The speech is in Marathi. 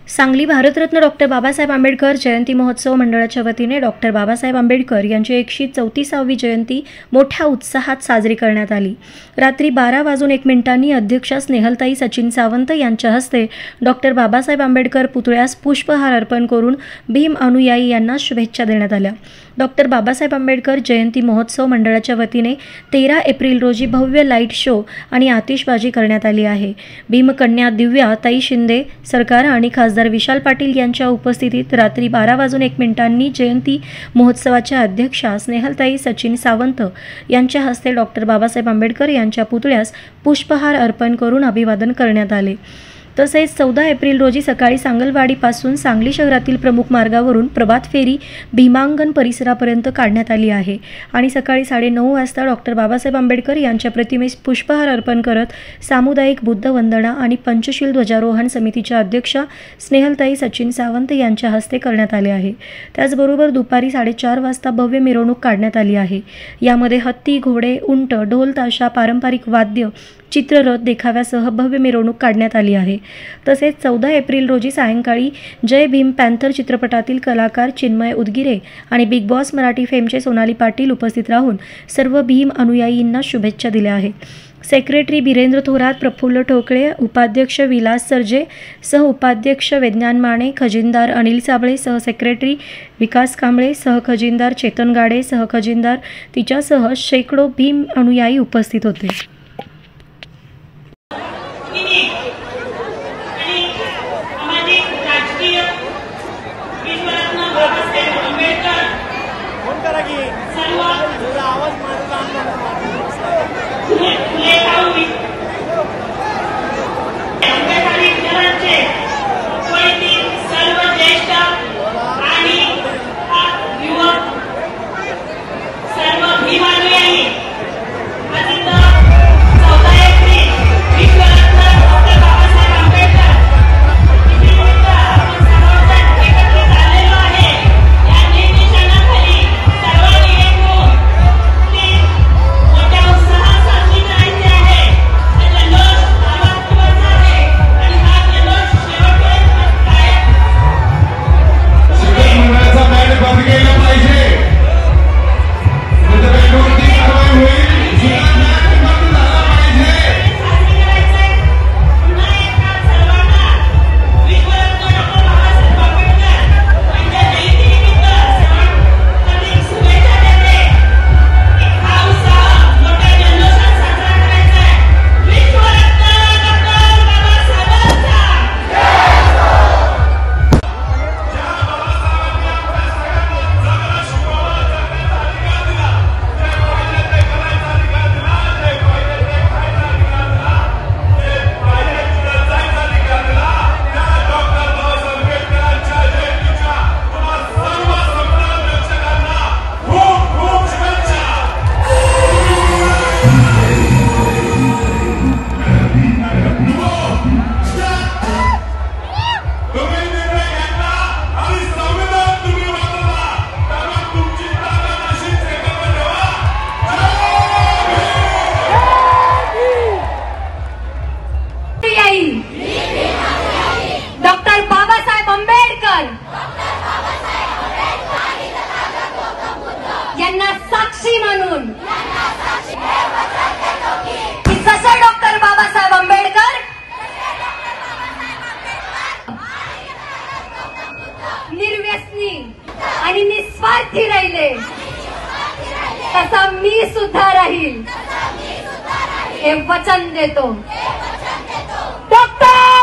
सांगली भारतरत्न डॉक्टर बाबासाहेब आंबेडकर जयंती महोत्सव मंडळाच्या वतीने डॉक्टर बाबासाहेब आंबेडकर यांची 134वी जयंती मोठ्या उत्साहात साजरी करण्यात आली। रात्री 12:01 अध्यक्षा स्नेहलताई सचिन सावंत यांच्या हस्ते डॉक्टर बाबासाहेब आंबेडकर पुतळ्यास पुष्पहार अर्पण करून भीम अनुयायी यांना शुभेच्छा देण्यात आल्या। डॉक्टर बाबासाहेब आंबेडकर जयंती महोत्सव मंडळाच्या वतीने 13 एप्रिल रोजी भव्य लाईट शो आणि आतिषबाजी करण्यात आली आहे। भीमकन्या दिव्या ताई शिंदे सरकार आणि खासदार विशाल पाटील यांच्या उपस्थितीत रात्री 12:01 जयंती महोत्सवाच्या अध्यक्षा स्नेहलताई सचिन सावंत यांच्या हस्ते डॉक्टर बाबासाहेब आंबेडकर यांच्या पुतळ्यास पुष्पहार अर्पण करून अभिवादन करण्यात आले। तसेच 14 एप्रिल रोजी सकाळी सांगलवाडीपासून सांगली शहरातील प्रमुख मार्गावरून प्रभात फेरी भीमांगण परिसरापर्यंत काढण्यात आली आहे आणि सकाळी 9:30 वाजता डॉक्टर बाबासाहेब आंबेडकर यांच्या प्रतिमेस पुष्पहार अर्पण करत सामुदायिक बुद्ध वंदना आणि पंचशील ध्वजारोहण समितीच्या अध्यक्षा स्नेहलताई सचिन सावंत यांच्या हस्ते करण्यात आले आहे। त्याचबरोबर दुपारी 4:30 वाजता भव्य मिरवणूक काढण्यात आली आहे। यामध्ये हत्ती, घोडे, उंट, ढोल ताशा, पारंपरिक वाद्य, चित्ररथ देखाव्यासह भव्य मिरवणूक काढण्यात आली आहे। तसेच 14 एप्रिल रोजी सायंकाळी जय भीम पॅन्थर चित्रपटातील कलाकार चिन्मय उदगीरे आणि बिग बॉस मराठी फेमचे सोनाली पाटील उपस्थित राहून सर्व भीम अनुयायींना शुभेच्छा दिल्या आहेत। सेक्रेटरी बिरेंद्र थोरात, प्रफुल्ल ठोकळे, उपाध्यक्ष विलास सरजे, सहउपाध्यक्ष विज्ञान माने, खजिनदार अनिल साबळे, सहसेक्रेटरी विकास कांबळे, सहखजिनदार चेतन गाडे, सहखजिनदार तिच्यासह शेकडो भीम अनुयायी उपस्थित होते। डॉक्टर बाबासाहेब आंबेडकर यांना साक्षी मानून जसं डॉक्टर बाबासाहेब आंबेडकर निर्व्यसनी आणि निस्वार्थी राहिले तसा मी सुद्धा राहील हे वचन देतो। डॉक्टर